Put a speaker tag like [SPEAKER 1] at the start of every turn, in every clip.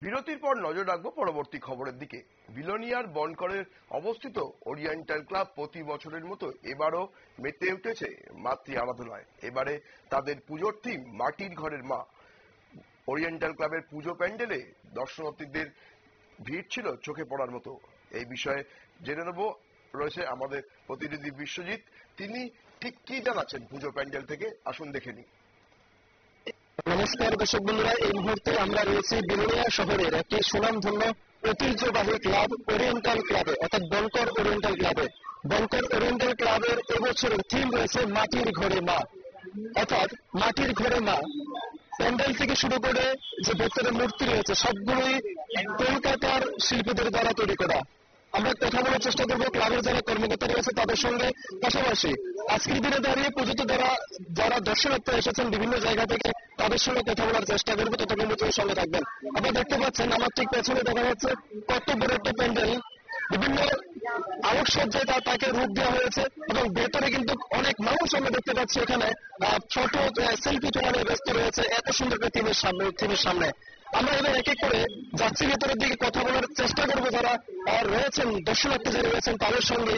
[SPEAKER 1] বিরতির পর নজর রাখবো পরবর্তী খবরের দিকে। বিলোনিয়ার বনকরের অবস্থিত ওরিয়েন্টাল ক্লাব প্রতি বছরের মতো এবারও মেতে উঠেছে মাতৃ আরাধনায়। এবারে তাদের পুজোর থিম মাটির ঘরের মা। ওরিয়েন্টাল ক্লাবের পুজো প্যান্ডেলে দর্শনার্থীদের ভিড় ছিল চোখে পড়ার মতো। এই বিষয়ে জেনে নেব, রয়েছে আমাদের প্রতিনিধি বিশ্বজিৎ। তিনি ঠিক কি জানাচ্ছেন পুজো প্যান্ডেল থেকে, আসুন দেখে নিই।
[SPEAKER 2] নমস্কার দর্শক বন্ধুরা, এই মুহূর্তে আমরা রয়েছি বিলোনিয়া শহরের একটি সুনামধন্য ঐতিহ্যবাহী ক্লাব ওরিয়েন্টাল ক্লাবে, অর্থাৎ বনকর ওরিয়েন্টাল ক্লাবে। বনকর ওরিয়েন্টাল ক্লাবের এবছরের থিম রয়েছে মাটির ঘরে মা, অর্থাৎ মাটির ঘরে মা। প্যান্ডেল থেকে শুরু করে যে ভেতরে মূর্তি রয়েছে সবগুলোই কলকাতার শিল্পীদের দ্বারা তৈরি করা। আমরা কথা বলার চেষ্টা করবো ক্লাবের যারা কর্মকর্তা রয়েছে তাদের সঙ্গে, পাশাপাশি আজকের দিনে দাঁড়িয়ে পুজোতে যারা দর্শনার্থী এসেছেন বিভিন্ন জায়গা থেকে তাদের সঙ্গে কথা বলার চেষ্টা করবো। ততক্ষণ পর্যন্ত সঙ্গে থাকবেন। আপনারা দেখতে পাচ্ছেন আমার ঠিক পেছনে দেখা যাচ্ছে কত বড় একটা প্যান্ডেল, বিভিন্ন আলোকসজ্জায় তাকে রূপ দেওয়া হয়েছে এবং ভেতরে কিন্তু অনেক মানুষ আমরা দেখতে পাচ্ছি এখানে ছোট সেলফি তোলা নিয়ে ব্যস্ত রয়েছে এত সুন্দর একটা থিমের সামনে। আমরা এবার এক এক করে যাচ্ছি ভেতরের দিকে, কথা বলার চেষ্টা করবো যারা রয়েছেন দর্শনার্থী যারা রয়েছেন তাদের সঙ্গে।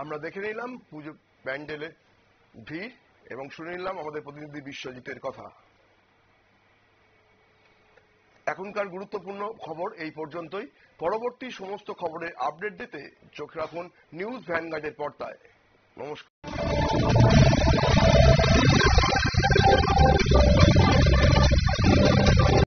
[SPEAKER 1] আমরা দেখে নিলাম পুজো প্যান্ডেলে ভিড় এবং শুনে নিলাম আমাদের প্রতিনিধি বিশ্বজিতের কথা। এখনকার গুরুত্বপূর্ণ খবর এই পর্যন্তই। পরবর্তী সমস্ত খবরের আপডেট দিতে চোখ রাখুন নিউজ ভ্যানগার্ডের পর্দায়। নমস্কার।